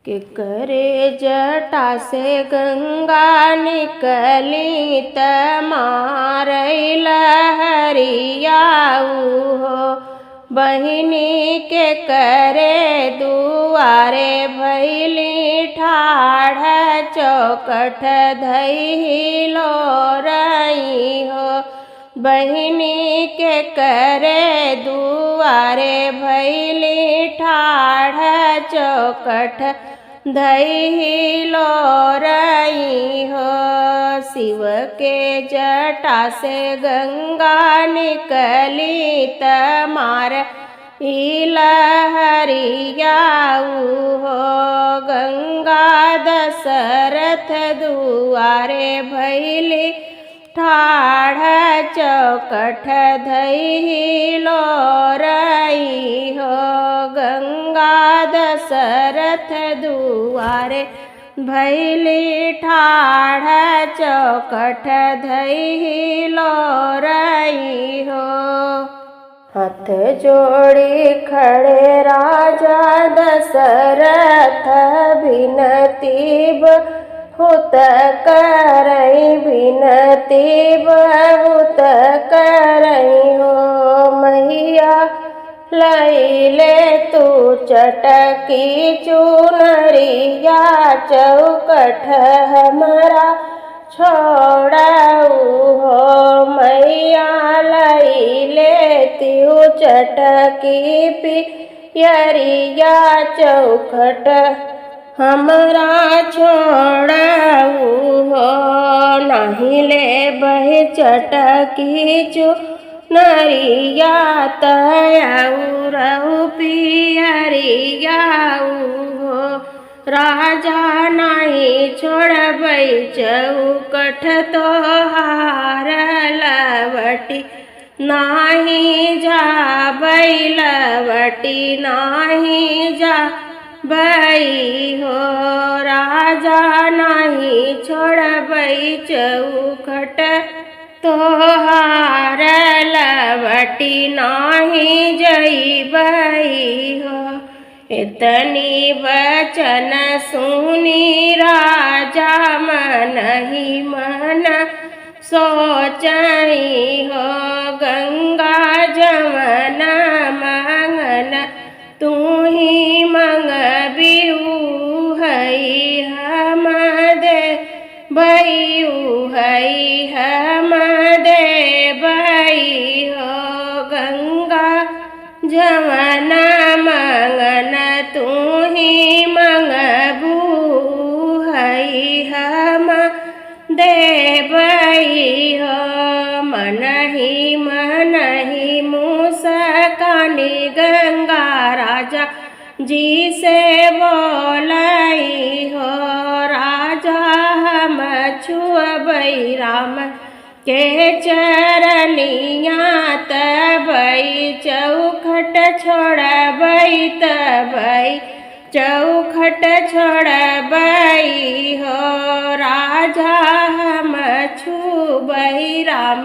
के करे जटा से गंगा निकली तमारई लहरियाऊ हो। बहिनी के करे दुआरे भैली ठाढ़ चौकठ धई लो रही हो। बहिनी के करे दुआरे भैली ठाढ़ चौकठ धई लो रही हो। शिव के जटा से गंगा निकली तमार लहरियाऊ हो। गंगा दशरथ दुआरे भैली ठाढ़ चौकठ धई लो रही हो। गंगा दशरथ दुआरे भैली ठाढ़ चौकठ धई लो रही हो। हाथ जोड़ी खड़े राजा दशरथ बिनती बहुत करई बिनती बहुत करई हो। मैया लैले तू चटकी चुनरिया चौकठ हमारा छोड़ऊ हो। मैया लैले तू चटकी पियरिया चौखट हमरा छोड़ऊ हो। नहीं ले बह चटकी चुनरिया तयाऊ रहू पियरियाऊ हो। राजा नहीं छोड़बै चौकठ तोहार लवटी नाही जाबै लवटी नाही जाबै हो। राजा नहीं छोड़बै चौखट तोहार लवटी नाही जइबै हो। इतनी वचन सुनी राजा मन ही मन सोचई हो। गंगा जमन मंगन तू ही मंगबिऊ हई हम दे बयू हई हम दे बई हो। गंगा जमन मंगन तू ही मंगबू हई हम देबई हो। मन ही मुसकानी गंगा राजा जी से बोलई हो। राजा हम छुअबई राम के चरनिया तबई चौखट छोड़बई तबई चौखट छोड़बई हो। राजा हम छुबई राम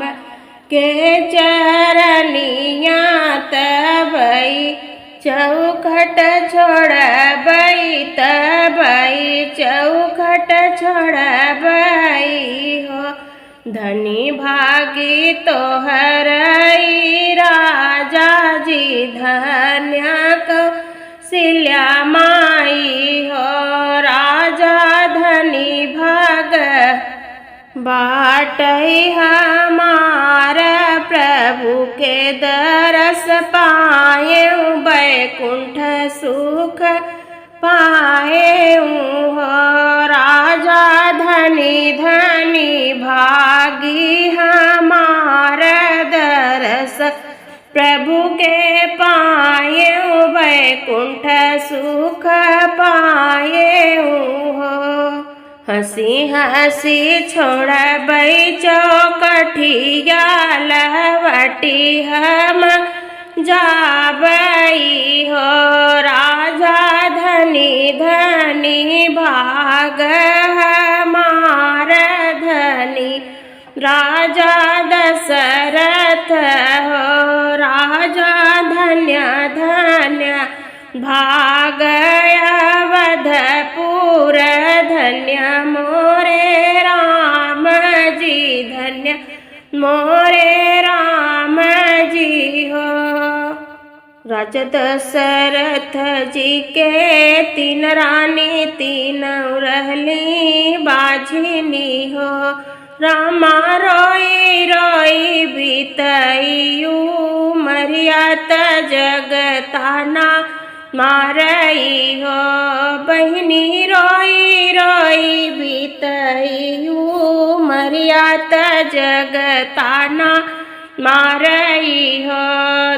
के चरनिया तबई चौखट छोड़बई तबई चौखट छोड़बई हो। धनी भागी तोहरई राजा जी धन्य कौशल्या माई हो। राजा धनी भाग बाटई हमार प्रभु के दरस पाएऊ बैकुंठ सुख पाएऊ हो। राजा धनी धनी भागी हमार दरस प्रभु के पाएऊ बैकुंठ सुख पाएऊ हो। हंसी हंसी छोड़बई चौकठिया लवटी हम जाबई हो। राजा धनी धनी भाग हमार धनी राजा दशरथ हो। राजा धन्य धन्य भाग अवधपुर धन्य मोरे राम जी, धन्य मोरे राम जी हो। राजा दशरथ जी के तीन रानी तीन रहली बाझिनी हो। रामा रोई रोई बीतई उमरिया त जगताना मारई हो। बहिनी रोई रोई बीतई उमरिया त जगताना मारई हो।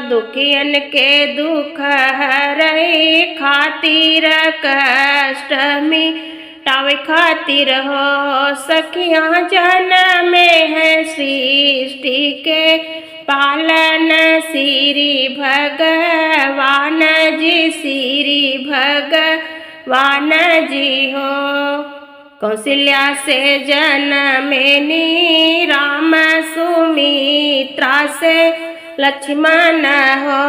दुखियन के दुख हरई खातिर कष्ट मिटावे खातिर हो। सखियाँ जन्म है सृष्टि के पालन श्री भगवान जी, श्री भगवान जी हो। कौशल्या से जन्मेनी राम सुमित्रा से लक्ष्मण हो।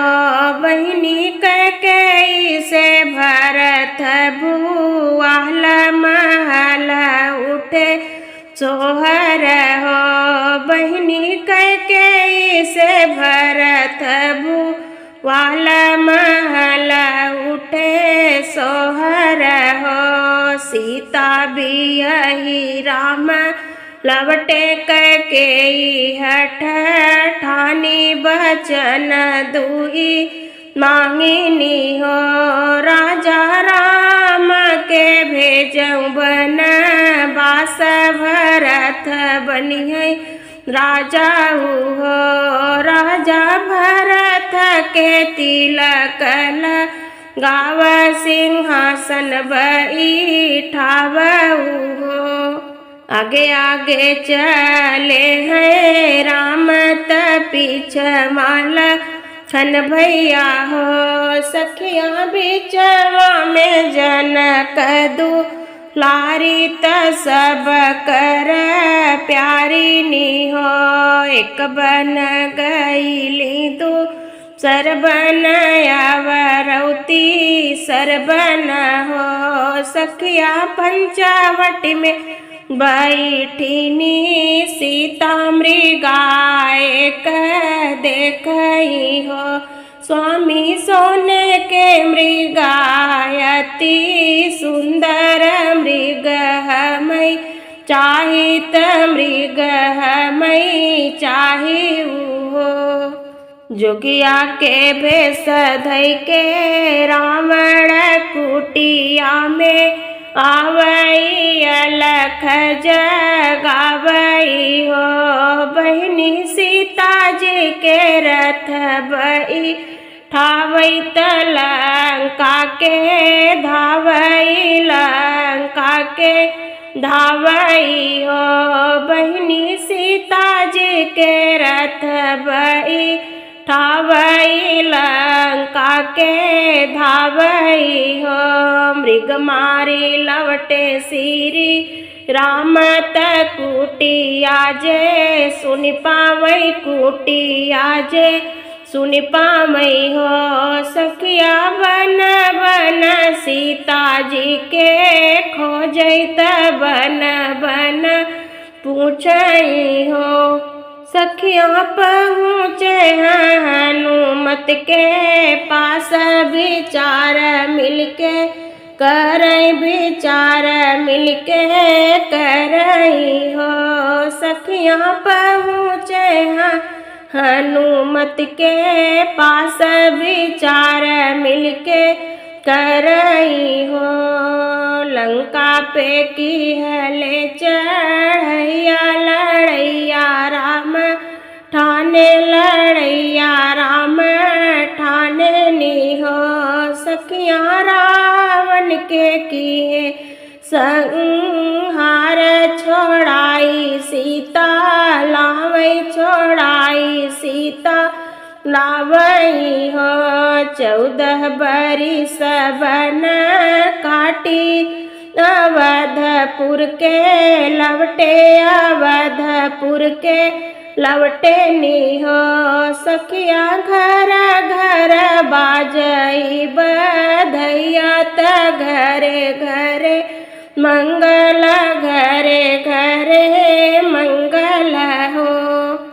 बहिनी कैकेयी से भरत भुआल महल उठे सोहर हो। बहिनी कैकेयी से भरत भुआल महल उठे सोहर हो। सीता बियही राम लवटे कैकेयी हठ ठानी बचन दुई मांगिनी हो। राजा राम के भेजऊ बन बास भरत बनियै राजा हो। राजा भरत के तिलक गाव सिंहासन बैठावऊ हो। आगे आगे चले हैं राम त पीछे माल खन भैया हो। सखियाँ बीचवा में जनक दुलारी त सब कर प्यारी नी हो। एक बन गईली दू सरबन अवरौती सरबन हो। सखिया पंचावटी में बैठिनी सीता मृगाए देखई हो। स्वामी सोने के मृगायति सुंदर मृग हमै चाहित मृग हमै चाहिऊ हो। जोगिया के भेष धई के रावण कुटिया में आवई अलख जगावई हो। बहिनी सीता जी के रथ बई ठावई त लंका के धावई लंका के धावई हो। बहिनी सीता जी के रथ बई ठावई लंका के धावई हो। मृग मारी लवटे श्री राम त कुटिया जे सुनि पावई कुटिया जे सुनि पावई हो। सखिया बन बन सीता जी के खोजई त बन बन पूछई हो। सखियाँ पहुँचे हनुमत के पास विचार मिलके करई विचार मिलके करई हो। सखियाँ पहुँचे हनुमत के पास विचार मिलके करई हो। लंका पे की हले चढ़ैया लड़ैया राम ठाने लड़ैया राम ठाने नी हो। सखियाँ रावण के किए संहार छोड़ाई सीता लावई छोड़ाई सीता लावई हो। 14 बरिस बन काटी अवधपुर के लवटे अवधपुर के लवटे नी हो। सखिया घर घर बाजई बधैया त घरे घरे मंगल